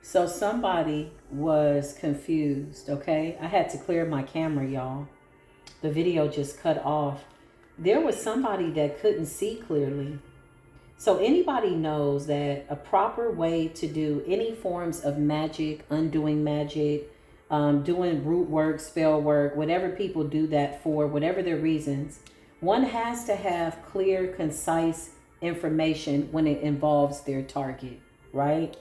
So somebody was confused, okay? I had to clear my camera, y'all. The video just cut off. There was somebody that couldn't see clearly. So anybody knows that a proper way to do any forms of magic, undoing magic, doing root work, spell work, whatever people do that for, whatever their reasons, one has to have clear, concise information when it involves their target, right?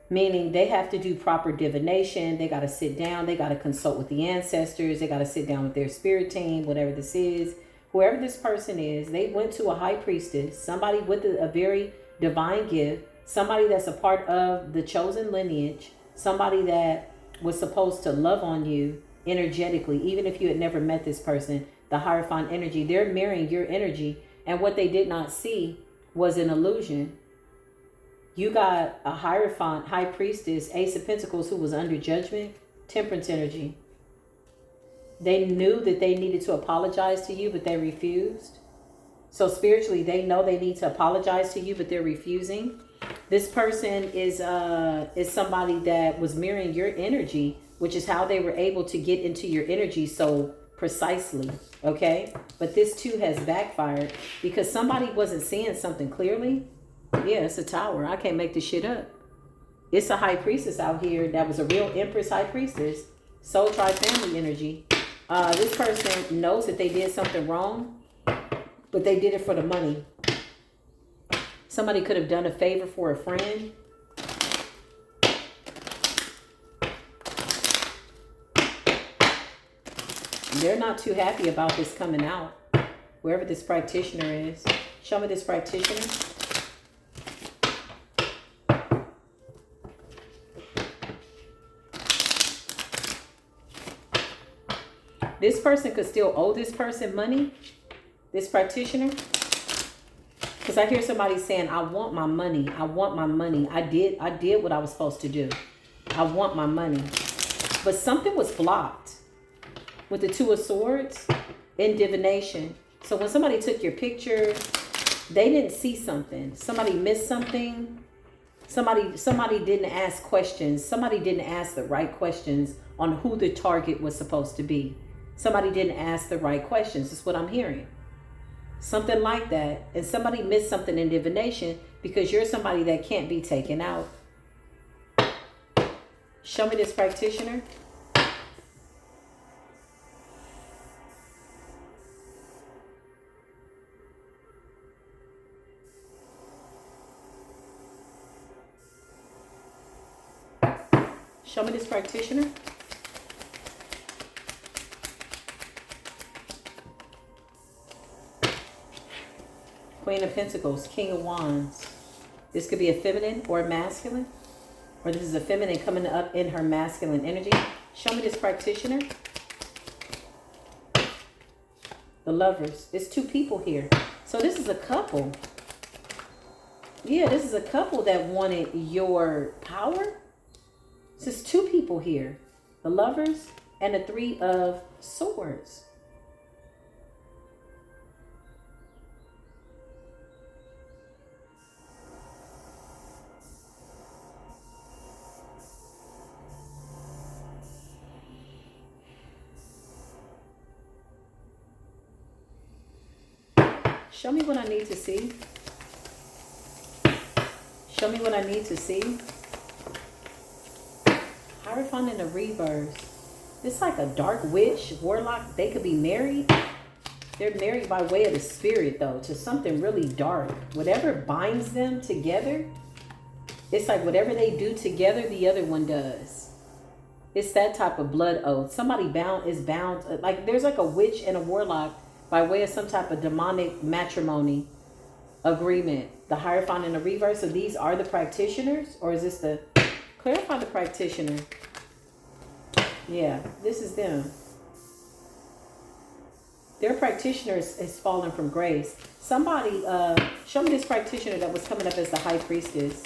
Meaning they have to do proper divination. They got to sit down. They got to consult with the ancestors. They got to sit down with their spirit team, whatever this is. Whoever this person is, they went to a high priestess, somebody with a very divine gift, somebody that's a part of the chosen lineage, somebody that was supposed to love on you energetically, even if you had never met this person, the Hierophant energy. They're mirroring your energy. And what they did not see was an illusion. You got a Hierophant, high priestess, Ace of Pentacles, who was under judgment, Temperance energy. They knew that they needed to apologize to you, but they refused. So spiritually, they know they need to apologize to you, but they're refusing. This person is somebody that was mirroring your energy, which is how they were able to get into your energy so precisely, okay? But this too has backfired because somebody wasn't seeing something clearly. Yeah, it's a tower. I can't make this shit up. It's a high priestess out here that was a real empress high priestess. Soul tribe family energy. This person knows that they did something wrong, but they did it for the money. Somebody could have done a favor for a friend. They're not too happy about this coming out. Wherever this practitioner is. Show me this practitioner. This person could still owe this person money, this practitioner. Because I hear somebody saying, I want my money. I want my money. I did what I was supposed to do. I want my money. But something was blocked with the Two of Swords in divination. So when somebody took your picture, they didn't see something. Somebody missed something. Somebody didn't ask questions. Somebody didn't ask the right questions on who the target was supposed to be. Somebody didn't ask the right questions. That's what I'm hearing. Something like that. And somebody missed something in divination because you're somebody that can't be taken out. Show me this practitioner. Show me this practitioner. Queen of Pentacles, King of Wands. This could be a feminine or a masculine. Or this is a feminine coming up in her masculine energy. Show me this practitioner. The Lovers. There's two people here. So this is a couple. Yeah, this is a couple that wanted your power. This is two people here. The Lovers and the Three of Swords. Show me what I need to see. Show me what I need to see. Hierophant in the reverse. It's like a dark witch, warlock. They could be married. They're married by way of the spirit, though, to something really dark. Whatever binds them together, it's like whatever they do together, the other one does. It's that type of blood oath. Somebody is bound. Like there's like a witch and a warlock by way of some type of demonic matrimony agreement. The Hierophant in the reverse. So these are the practitioners? Or is this the... Clarify the practitioner. Yeah, this is them. Their practitioner is fallen from grace. Somebody, show me this practitioner that was coming up as the High Priestess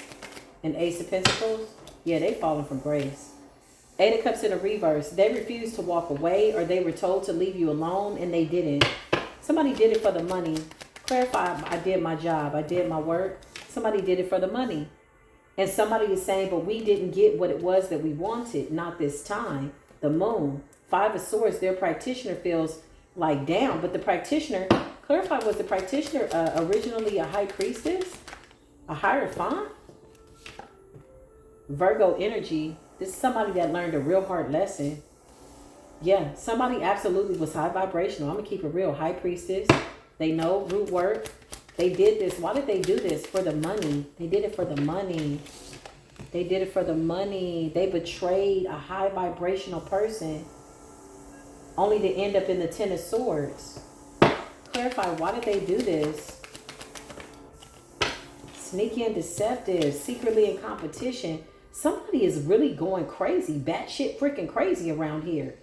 and Ace of Pentacles. Yeah, they fallen from grace. Eight of Cups in the reverse. They refused to walk away, or they were told to leave you alone and they didn't. Somebody did it for the money. Clarify, I did my job. I did my work. Somebody did it for the money. And somebody is saying, but we didn't get what it was that we wanted. Not this time. The moon. 5 of Swords, their practitioner feels like down. But the practitioner, clarify, was the practitioner originally a high priestess? A hierophant? Virgo energy. This is somebody that learned a real hard lesson. Yeah, somebody absolutely was high vibrational. I'm going to keep it real. High priestess. They know root work. They did this. Why did they do this? For the money. They did it for the money. They did it for the money. They betrayed a high vibrational person only to end up in the 10 of Swords. Clarify, why did they do this? Sneaky and deceptive, secretly in competition. Somebody is really going crazy, batshit freaking crazy around here.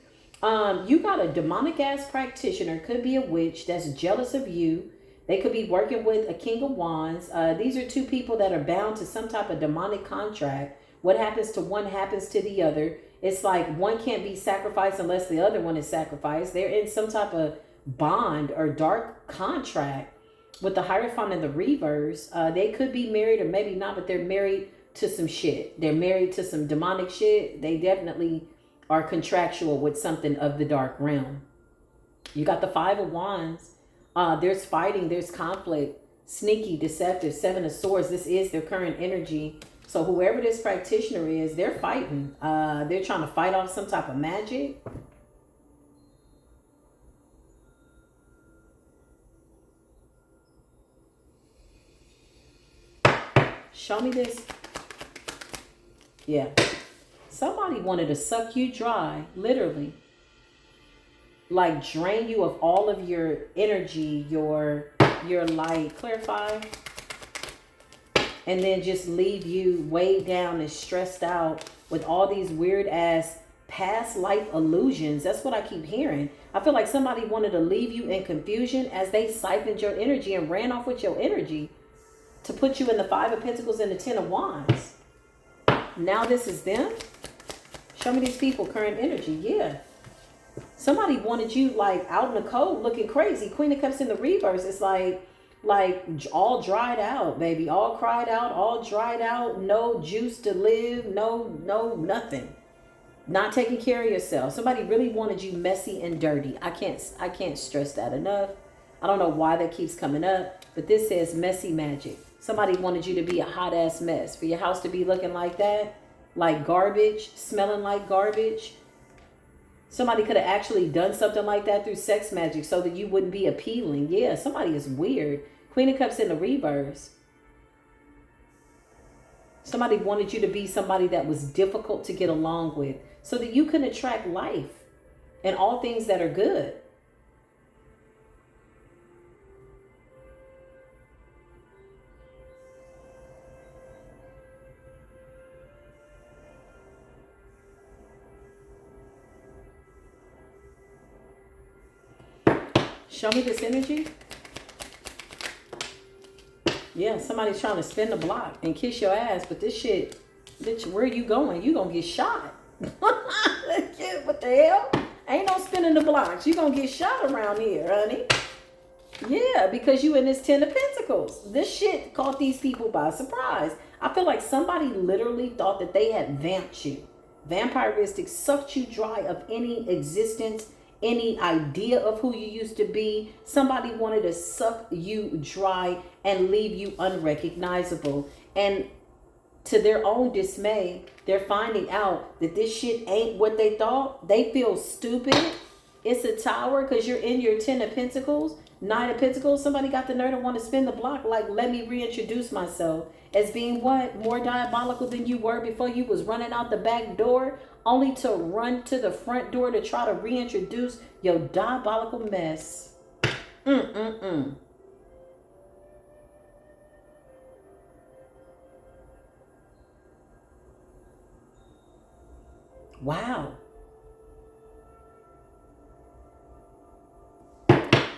You got a demonic ass practitioner, could be a witch that's jealous of you. They could be working with a King of Wands. These are two people that are bound to some type of demonic contract. What happens to one happens to the other. It's like one can't be sacrificed unless the other one is sacrificed. They're in some type of bond or dark contract with the Hierophant and the Reverse. They could be married or maybe not, but they're married to some shit. They're married to some demonic shit. They definitely are contractual with something of the dark realm. You got the 5 of Wands. There's fighting, there's conflict, sneaky, deceptive, 7 of Swords. This is their current energy. So whoever this practitioner is, they're fighting. They're trying to fight off some type of magic. Show me this. Yeah. Somebody wanted to suck you dry, literally. Like drain you of all of your energy, your light. Clarify. And then just leave you weighed down and stressed out with all these weird ass past life illusions. That's what I keep hearing. I feel like somebody wanted to leave you in confusion as they siphoned your energy and ran off with your energy to put you in the 5 of Pentacles and the 10 of Wands. Now this is them. Show me these people, current energy. Yeah. Somebody wanted you like out in the cold looking crazy. Queen of Cups in the Reverse. It's like all dried out, baby. All cried out, all dried out. No juice to live. No, nothing. Not taking care of yourself. Somebody really wanted you messy and dirty. I can't stress that enough. I don't know why that keeps coming up, but this says messy magic. Somebody wanted you to be a hot ass mess. For your house to be looking like that, like garbage, smelling like garbage. Somebody could have actually done something like that through sex magic so that you wouldn't be appealing. Yeah, somebody is weird. Queen of Cups in the Reverse. Somebody wanted you to be somebody that was difficult to get along with so that you can attract life and all things that are good. Show me this energy. Yeah, somebody's trying to spin the block and kiss your ass, but this shit, bitch, where are you going? You gonna get shot. What the hell? Ain't no spinning the blocks. You gonna get shot around here, honey. Yeah, because you in this 10 of Pentacles. This shit caught these people by surprise. I feel like somebody literally thought that they had vamped you. Vampiristic, sucked you dry of any existence, any idea of who you used to be. Somebody wanted to suck you dry and leave you unrecognizable. And to their own dismay, they're finding out that this shit ain't what they thought. They feel stupid. It's a Tower because you're in your 10 of Pentacles. 9 of Pentacles. Somebody got the nerve to want to spin the block like, let me reintroduce myself as being what? More diabolical than you were before you was running out the back door, only to run to the front door to try to reintroduce your diabolical mess. Wow.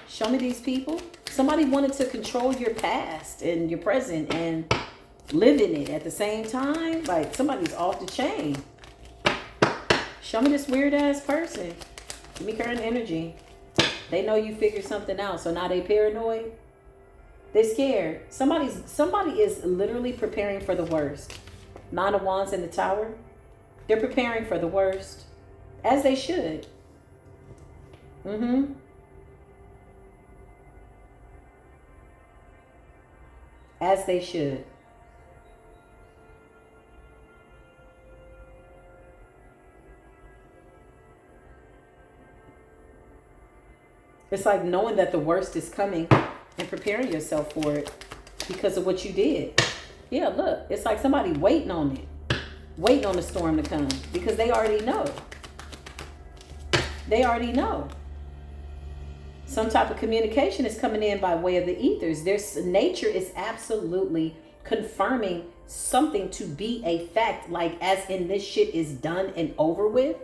Show me these people. Somebody wanted to control your past and your present and live in it at the same time. Like somebody's off the chain. Show me this weird ass person. Give me current energy. They know you figured something out, so now they paranoid. They scared. Somebody is literally preparing for the worst. Nine of Wands in the Tower. They're preparing for the worst, as they should. As they should. It's like knowing that the worst is coming and preparing yourself for it because of what you did. Yeah, look, it's like somebody waiting on it. Waiting on the storm to come because they already know. They already know. Some type of communication is coming in by way of the ethers. Nature is absolutely confirming something to be a fact, like as in this shit is done and over with.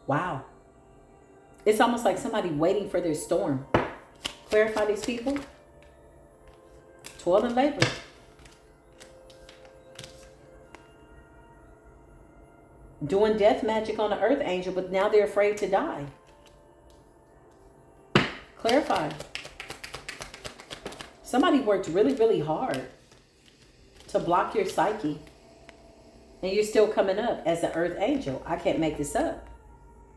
Wow. It's almost like somebody waiting for their storm. Clarify these people. Toil and labor. Doing death magic on the earth angel, but now they're afraid to die. Clarify. Somebody worked really, really hard to block your psyche. And you're still coming up as an earth angel. I can't make this up.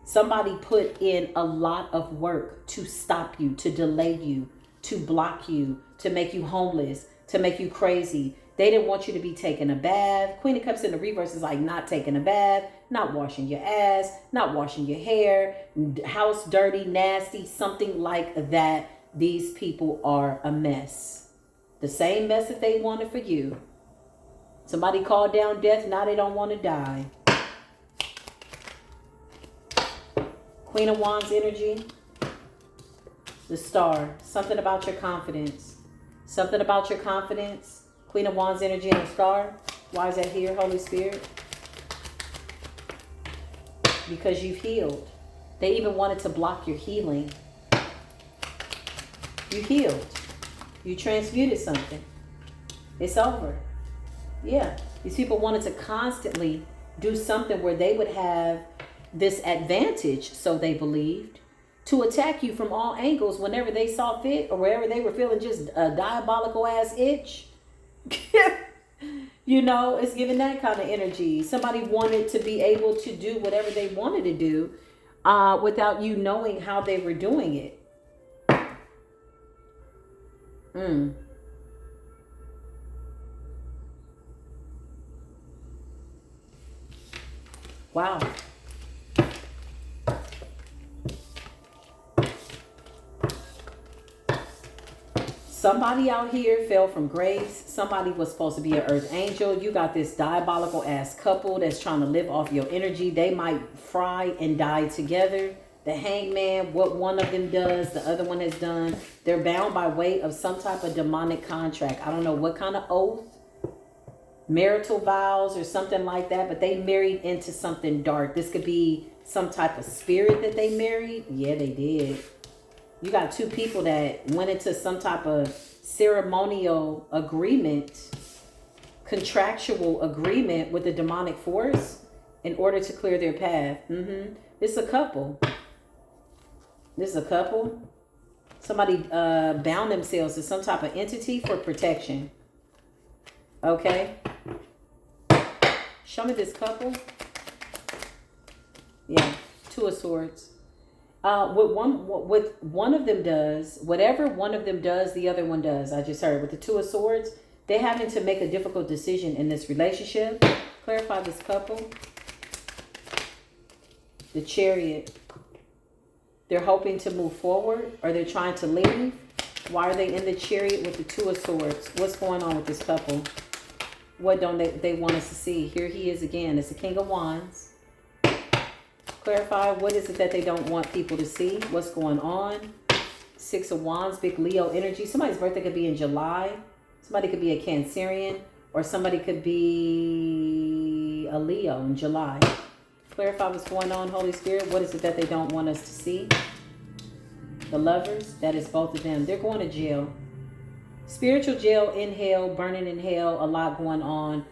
Somebody put in a lot of work to stop you, to delay you, to block you, to make you homeless, to make you crazy. They didn't want you to be taking a bath. Queen of Cups in the reverse is like not taking a bath, not washing your ass, not washing your hair, house dirty, nasty, something like that. These people are a mess. The same mess that they wanted for you. Somebody called down death, now they don't want to die. Queen of Wands energy. The Star. Something about your confidence. Something about your confidence. Queen of Wands energy and the Star. Why is that here, Holy Spirit? Because you've healed. They even wanted to block your healing. You healed. You transmuted something. It's over. Yeah. These people wanted to constantly do something where they would have this advantage, so they believed, to attack you from all angles whenever they saw fit or wherever they were feeling just a diabolical ass itch. You know, it's giving that kind of energy. Somebody wanted to be able to do whatever they wanted to do without you knowing how they were doing it. Wow. Somebody out here fell from grace. Somebody was supposed to be an earth angel. You got this diabolical ass couple that's trying to live off your energy. They might fry and die together. The hangman, what one of them does, the other one has done. They're bound by way of some type of demonic contract. I don't know what kind of oath, marital vows or something like that, but they married into something dark. This could be some type of spirit that they married. Yeah, they did. You got two people that went into some type of ceremonial agreement, contractual agreement with the demonic force in order to clear their path. This is a couple. This is a couple. Somebody bound themselves to some type of entity for protection. Okay. Show me this couple. Yeah, Two of Swords. What one of them does, whatever one of them does, the other one does. I just heard with the Two of Swords, they're having to make a difficult decision in this relationship. Clarify this couple. The Chariot. They're hoping to move forward, or they're trying to leave. Why are they in the Chariot with the Two of Swords? What's going on with this couple? What don't they want us to see? Here he is again. It's the King of Wands. Clarify, what is it that they don't want people to see? What's going on? Six of Wands, big Leo energy. Somebody's birthday could be in July. Somebody could be a Cancerian, or somebody could be a Leo in July. Clarify what's going on, Holy Spirit. What is it that they don't want us to see? The Lovers, that is both of them. They're going to jail. Spiritual jail in hell, burning in hell, a lot going on.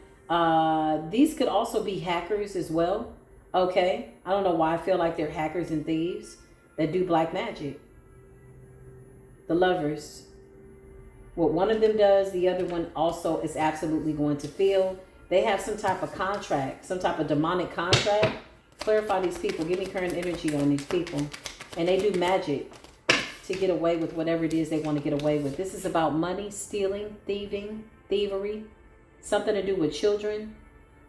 These could also be hackers as well. Okay. I don't know why I feel like they're hackers and thieves that do black magic. The Lovers. What one of them does, the other one also is absolutely going to feel. They have some type of contract, some type of demonic contract. Clarify these people. Give me current energy on these people. And they do magic to get away with whatever it is they want to get away with. This is about money, stealing, thieving, thievery. Something to do with children.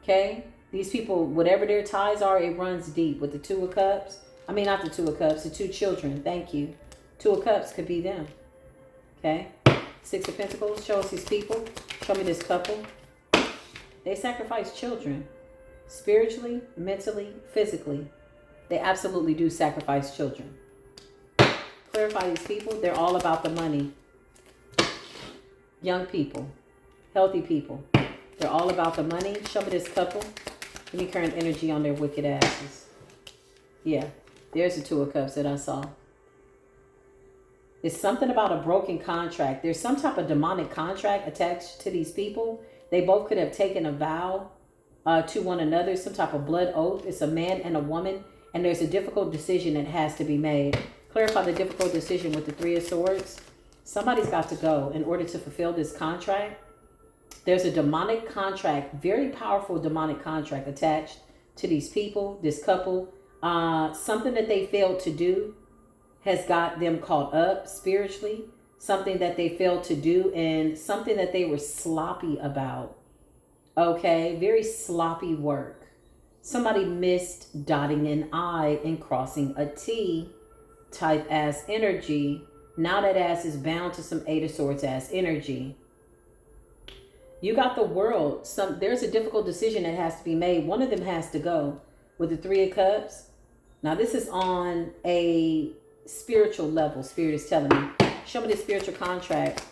Okay? These people, whatever their ties are, it runs deep. With the Two of Cups. I mean, not the Two of Cups, the two children. Thank you. Two of Cups could be them. Okay? Six of Pentacles. Show us these people. Show me this couple. They sacrifice children. Spiritually, mentally, physically. They absolutely do sacrifice children. Clarify these people. They're all about the money. Young people. Healthy people. They're all about the money. Show me this couple. Give me current energy on their wicked asses. Yeah. There's the Two of Cups that I saw. It's something about a broken contract. There's some type of demonic contract attached to these people. They both could have taken a vow to one another, some type of blood oath. It's a man and a woman, and there's a difficult decision that has to be made. Clarify the difficult decision with the Three of Swords. Somebody's got to go in order to fulfill this contract. There's a demonic contract, very powerful demonic contract attached to these people, this couple. Something that they failed to do has got them caught up spiritually. Something that they failed to do and something that they were sloppy about. Okay, very sloppy work. Somebody missed dotting an I and crossing a T type ass energy. Now that ass is bound to some Eight of Swords ass energy. You got the World. There's a difficult decision that has to be made. One of them has to go with the Three of Cups. Now this is on a spiritual level. Spirit is telling me. Show me the spiritual contract.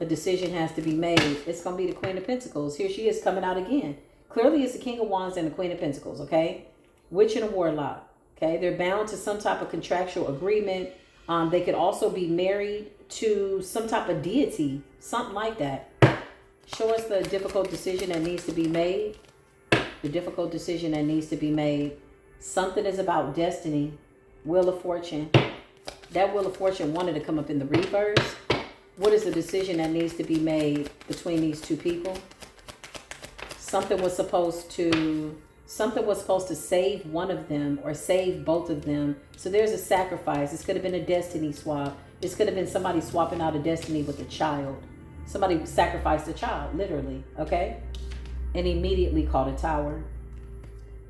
A decision has to be made. It's going to be the Queen of Pentacles. Here she is coming out again. Clearly it's the King of Wands and the Queen of Pentacles, okay? Witch and a Warlock, okay? They're bound to some type of contractual agreement. They could also be married to some type of deity, something like that. Show us the difficult decision that needs to be made. The difficult decision that needs to be made. Something is about destiny. Wheel of Fortune. That Wheel of Fortune wanted to come up in the reverse. What is the decision that needs to be made between these two people? Something was supposed to save one of them or save both of them. So there's a sacrifice. This could have been a destiny swap. This could have been somebody swapping out a destiny with a child. Somebody sacrificed a child, literally, okay? And immediately caught a tower.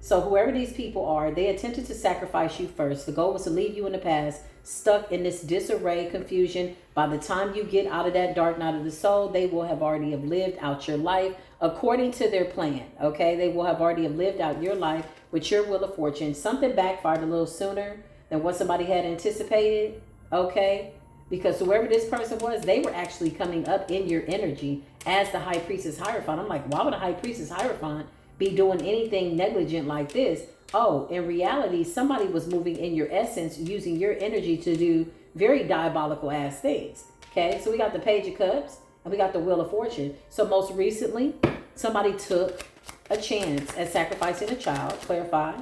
So whoever these people are, they attempted to sacrifice you first. The goal was to leave you in the past, stuck in this disarray, confusion. By the time you get out of that dark night of the soul, they will have already have lived out your life according to their plan, okay? They will have already have lived out your life with your Wheel of Fortune. Something backfired a little sooner than what somebody had anticipated, okay? Because whoever this person was, they were actually coming up in your energy as the High Priestess Hierophant. I'm like, why would a High Priestess Hierophant be doing anything negligent like this? Oh, in reality, somebody was moving in your essence, using your energy to do very diabolical ass things. Okay, so we got the Page of Cups and we got the Wheel of Fortune. So most recently, somebody took a chance at sacrificing a child, clarify,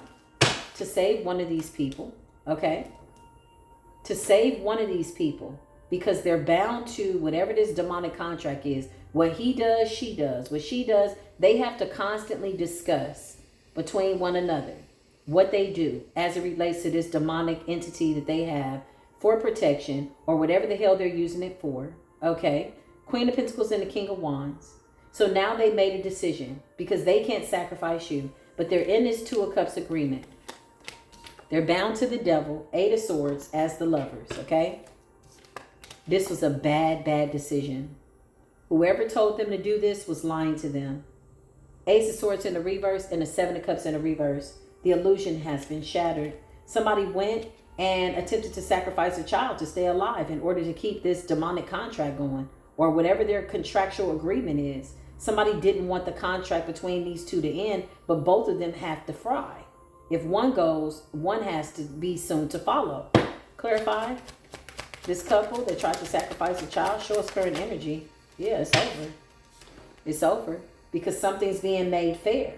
to save one of these people. Okay, to save one of these people because they're bound to whatever this demonic contract is. What he does, she does. What she does, they have to constantly discuss between one another what they do as it relates to this demonic entity that they have for protection or whatever the hell they're using it for. Okay. Queen of Pentacles and the King of Wands. So now they made a decision because they can't sacrifice you, but they're in this Two of Cups agreement. They're bound to the devil, Eight of Swords as the lovers. Okay. This was a bad, bad decision. Whoever told them to do this was lying to them. Ace of Swords in the reverse and the Seven of Cups in the reverse. The illusion has been shattered. Somebody went and attempted to sacrifice a child to stay alive in order to keep this demonic contract going or whatever their contractual agreement is. Somebody didn't want the contract between these two to end, but both of them have to fry. If one goes, one has to be soon to follow. Clarify. This couple that tried to sacrifice a child, show us current energy. Yeah, it's over. It's over. because something's being made fair.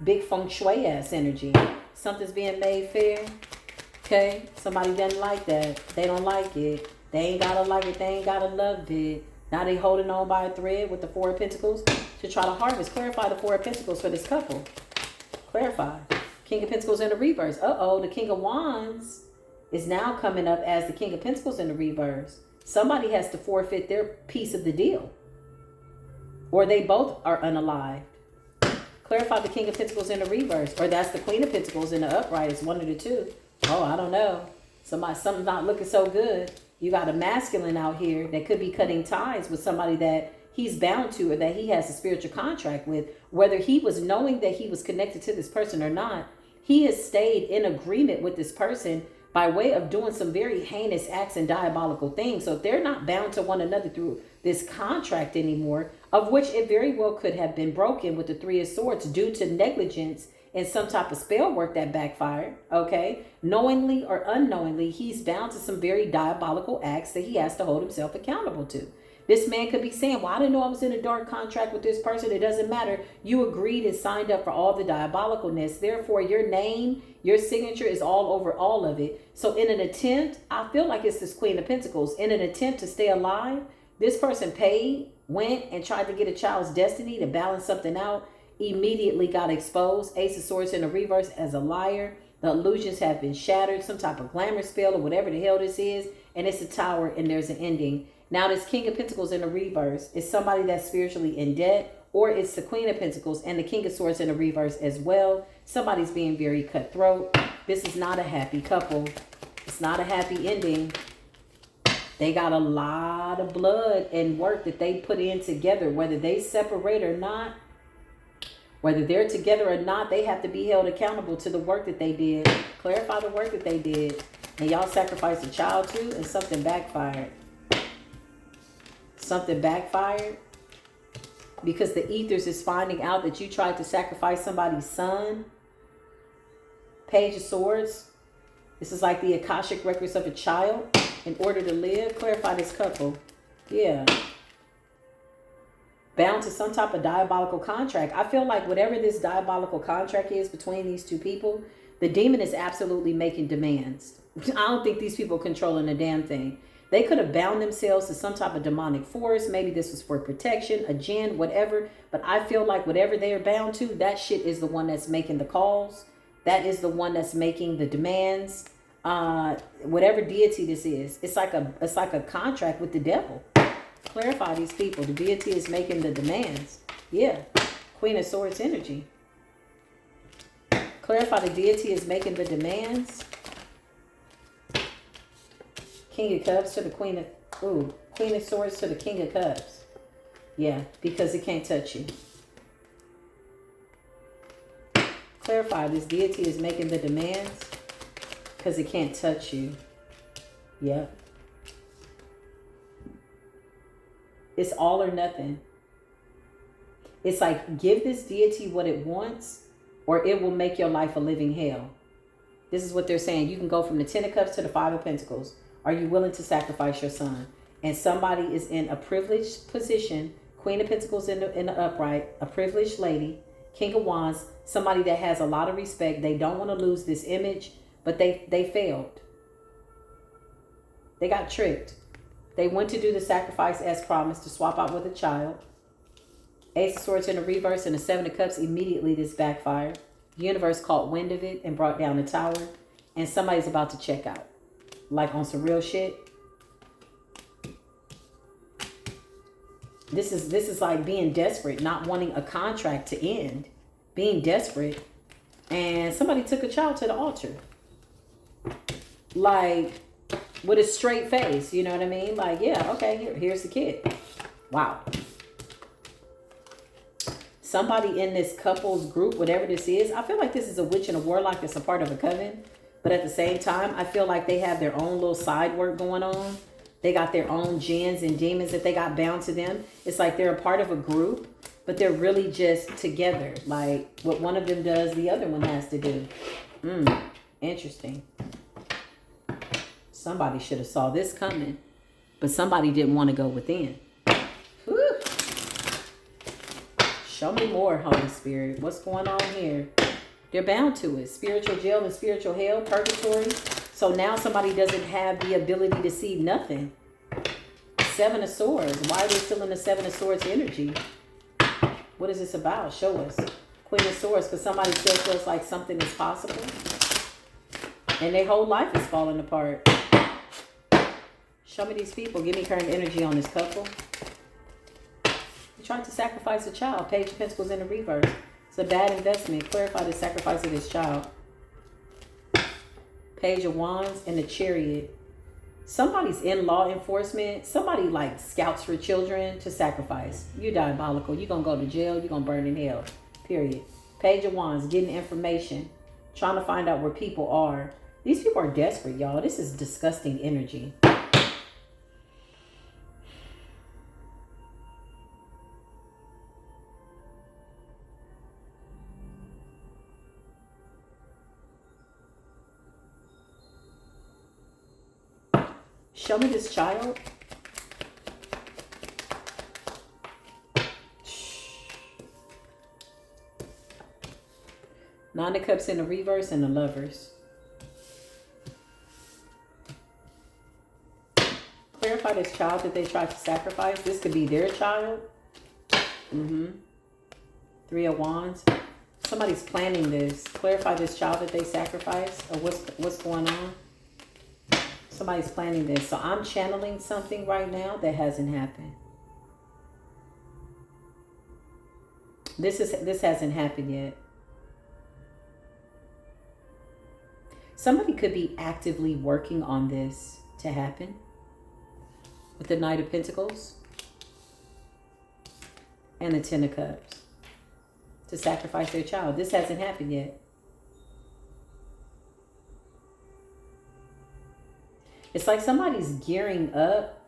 Big feng shui ass energy. Something's being made fair. Okay? Somebody doesn't like that. They don't like it. They ain't gotta like it. They ain't gotta love it. Now they holding on by a thread with the Four of Pentacles to try to harvest. Clarify the Four of Pentacles for this couple. Clarify. King of Pentacles in the reverse. Uh-oh, the King of Wands is now coming up as the King of Pentacles in the reverse. Somebody has to forfeit their piece of the deal. Or they both are unalived. Clarify the King of Pentacles in the reverse. Or that's the Queen of Pentacles in the upright. It's one of the two. Oh, I don't know. Something's not looking so good. You got a masculine out here that could be cutting ties with somebody that he's bound to or that he has a spiritual contract with. Whether he was knowing that he was connected to this person or not, he has stayed in agreement with this person by way of doing some very heinous acts and diabolical things. So if they're not bound to one another through this contract anymore, of which it very well could have been broken with the Three of Swords due to negligence and some type of spell work that backfired, okay? Knowingly or unknowingly, he's bound to some very diabolical acts that he has to hold himself accountable to. This man could be saying, well, I didn't know I was in a dark contract with this person. It doesn't matter. You agreed and signed up for all the diabolicalness. Therefore, your name, your signature is all over all of it. So in an attempt, I feel like it's this Queen of Pentacles. In an attempt to stay alive, this person went and tried to get a child's destiny to balance something out, immediately got exposed. Ace of Swords in the reverse as a liar. The illusions have been shattered. Some type of glamour spell or whatever the hell this is. And it's a tower and there's an ending. Now this King of Pentacles in the reverse is somebody that's spiritually in debt, or it's the Queen of Pentacles and the King of Swords in the reverse as well. Somebody's being very cutthroat. This is not a happy couple. It's not a happy ending. They got a lot of blood and work that they put in together, whether they separate or not. Whether they're together or not, they have to be held accountable to the work that they did. Clarify the work that they did. And y'all sacrificed a child too, and something backfired. Something backfired because the ethers is finding out that you tried to sacrifice somebody's son. Page of Swords. This is like the Akashic records of a child in order to live. Clarify this couple. Yeah. Bound to some type of diabolical contract. I feel like whatever this diabolical contract is between these two people, the demon is absolutely making demands. I don't think these people are controlling a damn thing. They could have bound themselves to some type of demonic force. Maybe this was for protection, a jinn, whatever. But I feel like whatever they are bound to, that shit is the one that's making the calls. That is the one that's making the demands. Whatever deity this is, it's like a contract with the devil. Clarify these people. The deity is making the demands. Yeah. Queen of Swords energy. Clarify the deity is making the demands. King of Cups to the Queen of Swords to the King of Cups. Yeah, because it can't touch you. Clarify, this deity is making the demands because it can't touch you. Yeah. It's all or nothing. It's like, give this deity what it wants or it will make your life a living hell. This is what they're saying. You can go from the 10 of Cups to the 5 of Pentacles. Are you willing to sacrifice your son? And somebody is in a privileged position. Queen of Pentacles in the upright. A privileged lady. King of Wands. Somebody that has a lot of respect. They don't want to lose this image. But they failed. They got tricked. They went to do the sacrifice as promised to swap out with a child. Ace of Swords in the reverse and the 7 of Cups. Immediately this backfired. The universe caught wind of it and brought down the tower. And somebody's about to check out. Like on some real shit. This is like being desperate, not wanting a contract to end. Being desperate. And somebody took a child to the altar. Like, with a straight face, you know what I mean? Like, yeah, okay, here's the kid. Wow. Somebody in this couple's group, whatever this is, I feel like this is a witch and a warlock that's a part of a coven. But at the same time, I feel like they have their own little side work going on. They got their own jinns and demons that they got bound to them. It's like they're a part of a group, but they're really just together. Like what one of them does, the other one has to do. Interesting. Somebody should have saw this coming, but somebody didn't want to go within. Whew. Show me more, Holy Spirit. What's going on here? They're bound to it. Spiritual jail and spiritual hell, purgatory. So now somebody doesn't have the ability to see nothing. Seven of Swords. Why are they still in the Seven of Swords energy? What is this about? Show us. Queen of Swords, because somebody still feels like something is possible. And their whole life is falling apart. Show me these people. Give me current energy on this couple. They tried to sacrifice a child. Page of Pentacles in the reverse. It's a bad investment. Clarify the sacrifice of this child. Page of Wands and the Chariot. Somebody's in law enforcement. Somebody like scouts for children to sacrifice. You're diabolical. You're going to go to jail. You're going to burn in hell. Period. Page of Wands. Getting information. Trying to find out where people are. These people are desperate, y'all. This is disgusting energy. Show me this child. Nine of Cups in the reverse and the Lovers. Clarify this child that they tried to sacrifice. This could be their child. Three of Wands. Somebody's planning this. Clarify this child that they sacrificed, or what's going on. Somebody's planning this. So I'm channeling something right now that hasn't happened. This hasn't happened yet. Somebody could be actively working on this to happen. With the Knight of Pentacles and the Ten of Cups. To sacrifice their child. This hasn't happened yet. It's like somebody's gearing up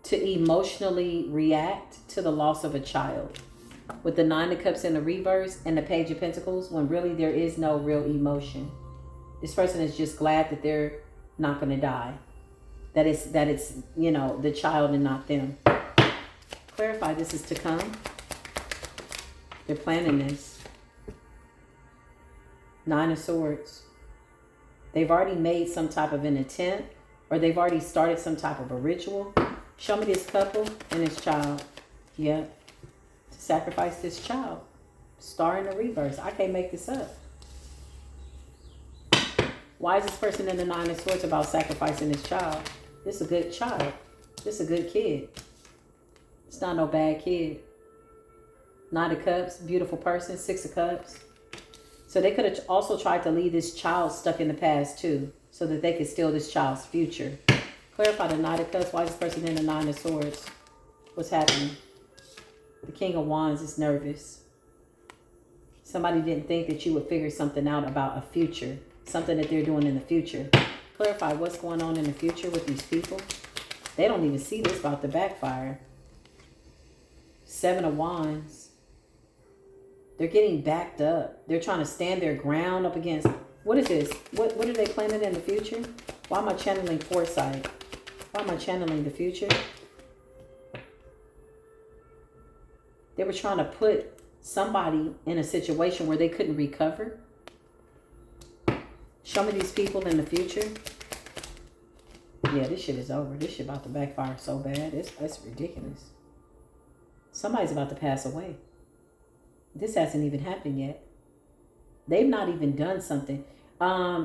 to emotionally react to the loss of a child. With the Nine of Cups in the reverse and the Page of Pentacles, when really there is no real emotion. This person is just glad that they're not going to die. That it's, you know, the child and not them. Clarify this is to come. They're planning this. Nine of Swords. They've already made some type of an attempt, or they've already started some type of a ritual. Show me this couple and this child. Yep. To sacrifice this child. Star in the reverse. I can't make this up. Why is this person in the Nine of Swords about sacrificing this child? This is a good child. This is a good kid. It's not no bad kid. Nine of Cups. Beautiful person. Six of Cups. So they could have also tried to leave this child stuck in the past too, so that they could steal this child's future. Clarify the Knight of Cups. Why is this person in the Nine of Swords? What's happening? The King of Wands is nervous. Somebody didn't think that you would figure something out about a future. Something that they're doing in the future. Clarify what's going on in the future with these people. They don't even see this about the backfire. Seven of Wands. They're getting backed up. They're trying to stand their ground up against... What is this? What are they planning in the future? Why am I channeling foresight? Why am I channeling the future? They were trying to put somebody in a situation where they couldn't recover. Show me these people in the future. Yeah, this shit is over. This shit about to backfire so bad. It's ridiculous. Somebody's about to pass away. This hasn't even happened yet. They've not even done something.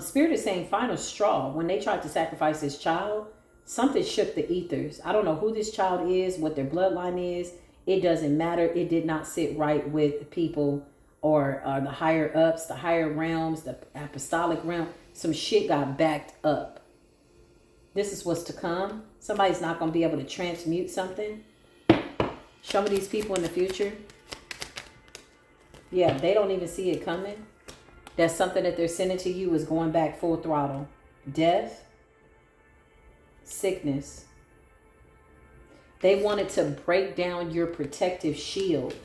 Spirit is saying final straw. When they tried to sacrifice this child, something shook the ethers. I don't know who this child is, what their bloodline is. It doesn't matter. It did not sit right with people or the higher ups, the higher realms, the apostolic realm. Some shit got backed up. This is what's to come. Somebody's not going to be able to transmute something. Show me these people in the future. Yeah, they don't even see it coming. That's something that they're sending to you is going back full throttle. Death. Sickness. They wanted to break down your protective shield.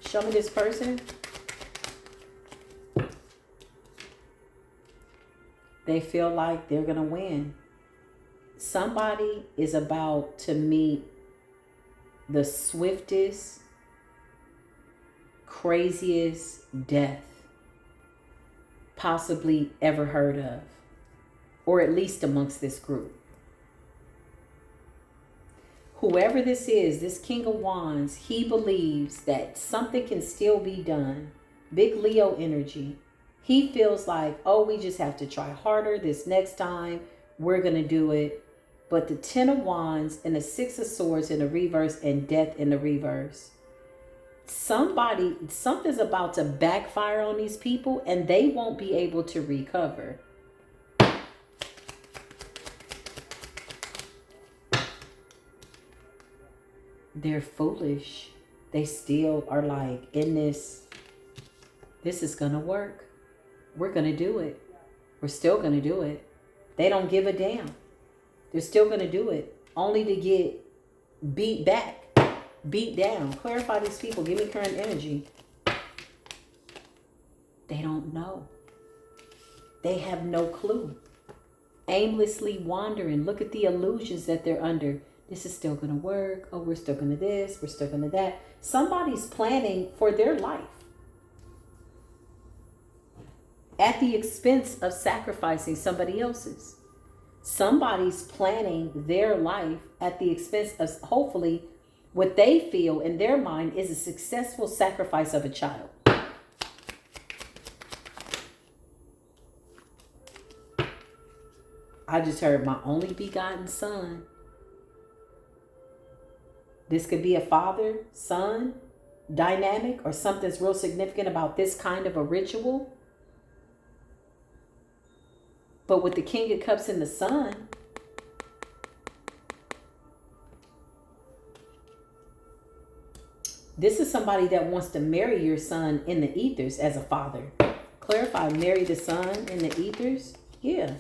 Show me this person. They feel like they're going to win. Somebody is about to meet the swiftest, craziest death possibly ever heard of, or at least amongst this group. Whoever this is, this King of Wands, he believes that something can still be done. Big Leo energy. He feels like, oh, we just have to try harder this next time. We're going to do it. But the 10 of Wands and the 6 of Swords in the reverse and death in the reverse. Something's about to backfire on these people and they won't be able to recover. They're foolish. They still are like, in this is going to work. We're going to do it. We're still going to do it. They don't give a damn. They're still going to do it. Only to get beat back, beat down. Clarify these people. Give me current energy. They don't know. They have no clue. Aimlessly wandering. Look at the illusions that they're under. This is still going to work. Oh, we're still going to this. We're still going to that. Somebody's planning for their life at the expense of sacrificing somebody else's. Somebody's planning their life at the expense of hopefully what they feel in their mind is a successful sacrifice of a child. I just heard my only begotten son. This could be a father-son dynamic or something's real significant about this kind of a ritual. But with the King of Cups and the Sun, this is somebody that wants to marry your son in the ethers as a father. Clarify, marry the son in the ethers? Yeah.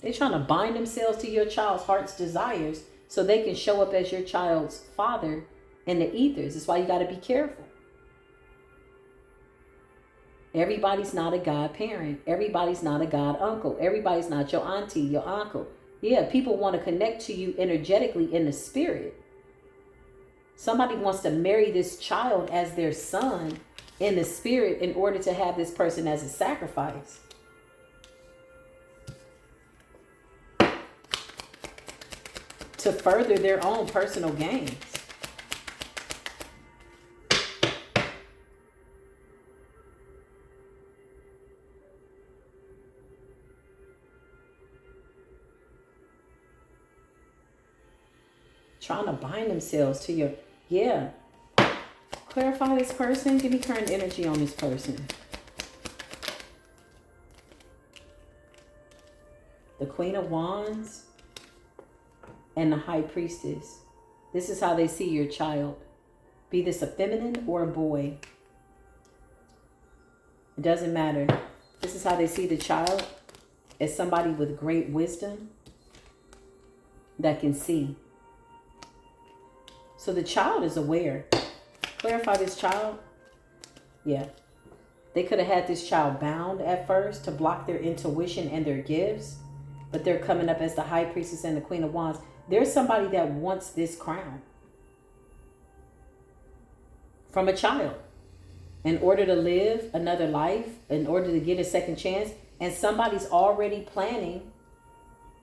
They're trying to bind themselves to your child's heart's desires so they can show up as your child's father in the ethers. That's why you got to be careful. Everybody's not a godparent. Everybody's not a god uncle. Everybody's not your auntie, your uncle. Yeah, people want to connect to you energetically in the spirit. Somebody wants to marry this child as their son in the spirit in order to have this person as a sacrifice. To further their own personal gains. Trying to bind themselves to your, yeah. Clarify this person. Give me current energy on this person. The Queen of Wands and the High Priestess. This is how they see your child. Be this a feminine or a boy. It doesn't matter. This is how they see the child as somebody with great wisdom that can see. So the child is aware. Clarify this child. Yeah. They could have had this child bound at first to block their intuition and their gifts. But they're coming up as the High Priestess and the Queen of Wands. There's somebody that wants this crown from a child in order to live another life, in order to get a second chance. And somebody's already planning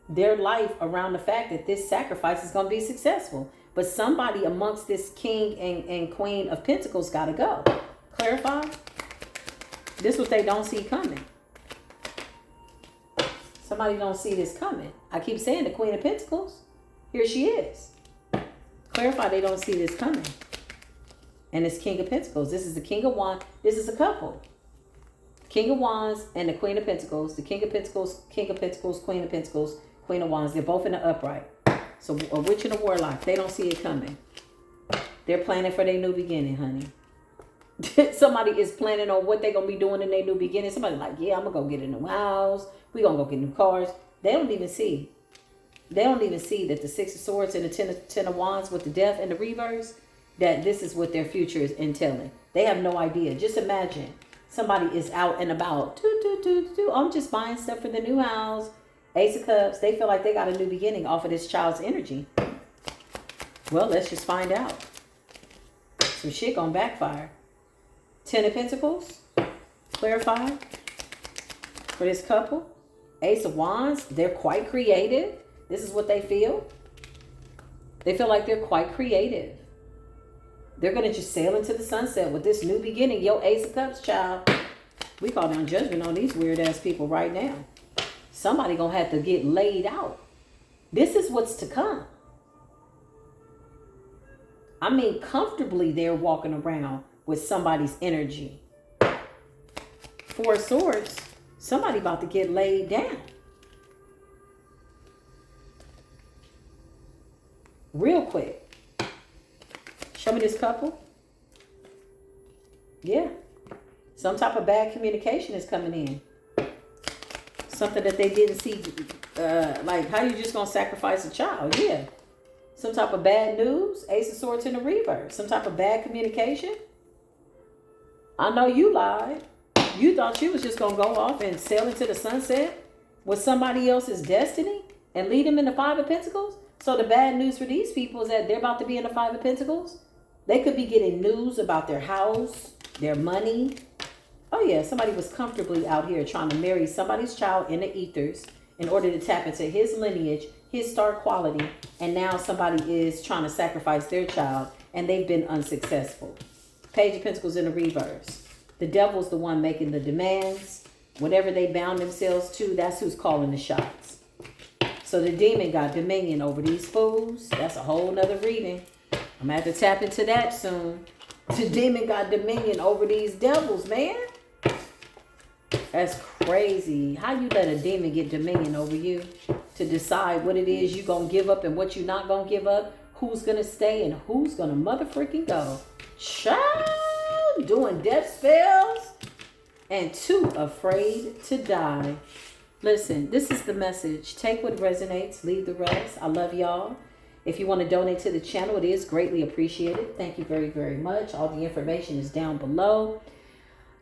their life around the fact that this sacrifice is going to be successful. But somebody amongst this King and Queen of Pentacles got to go. Clarify. This is what they don't see coming. Somebody don't see this coming. I keep saying the Queen of Pentacles. Here she is. Clarify, they don't see this coming. And it's King of Pentacles. This is the King of Wands. This is a couple. King of Wands and the Queen of Pentacles. The King of Pentacles, King of Pentacles, Queen of Pentacles, Queen of Wands. They're both in the upright. So a witch and a warlock, they don't see it coming. They're planning for their new beginning, honey. Somebody is planning on what they're going to be doing in their new beginning. Somebody like, yeah, I'm going to go get a new house. We're going to go get new cars. They don't even see. They don't even see that the 6 of Swords and the 10 of Wands with the death and the reverse, that this is what their future is entailing. They have no idea. Just imagine somebody is out and about. I'm just buying stuff for the new house. Ace of Cups. They feel like they got a new beginning off of this child's energy. Well, let's just find out. Some shit gonna backfire. 10 of Pentacles. Clarify for this couple. Ace of Wands. They're quite creative. This is what they feel. They feel like they're quite creative. They're going to just sail into the sunset with this new beginning. Yo, Ace of Cups, child. We call down judgment on these weird ass people right now. Somebody going to have to get laid out. This is what's to come. I mean, comfortably they're walking around with somebody's energy. 4 of Swords. Somebody about to get laid down. Real quick. Show me this couple. Yeah. Some type of bad communication is coming in. Something that they didn't see. Like, how you just going to sacrifice a child? Yeah. Some type of bad news. Ace of Swords in the reverse. Some type of bad communication. I know you lied. You thought you was just going to go off and sail into the sunset with somebody else's destiny and lead them in the 5 of Pentacles. So the bad news for these people is that they're about to be in the 5 of Pentacles. They could be getting news about their house, their money. Oh yeah, somebody was comfortably out here trying to marry somebody's child in the ethers in order to tap into his lineage, his star quality. And now somebody is trying to sacrifice their child and they've been unsuccessful. Page of Pentacles in the reverse. The devil's the one making the demands. Whatever they bound themselves to, that's who's calling the shots. So the demon got dominion over these fools. That's a whole nother reading. I'm going to have to tap into that soon. The demon got dominion over these devils, man. That's crazy. How you let a demon get dominion over you to decide what it is you're going to give up and what you're not going to give up, who's going to stay and who's going to motherfucking go. Child, doing death spells and too afraid to die. Listen, this is the message. Take what resonates, leave the rest. I love y'all. If you want to donate to the channel, it is greatly appreciated. Thank you very, very much. All the information is down below.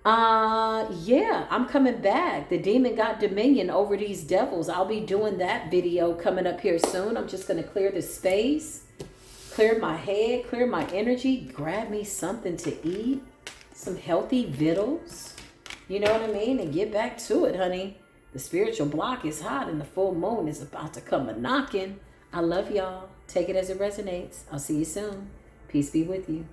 Yeah, I'm coming back. The demon got dominion over these devils. I'll be doing that video coming up here soon. I'm just going to clear the space, clear my head, clear my energy, grab me something to eat, some healthy vittles. You know what I mean? And get back to it, honey. The spiritual block is hot and the full moon is about to come a-knocking. I love y'all. Take it as it resonates. I'll see you soon. Peace be with you.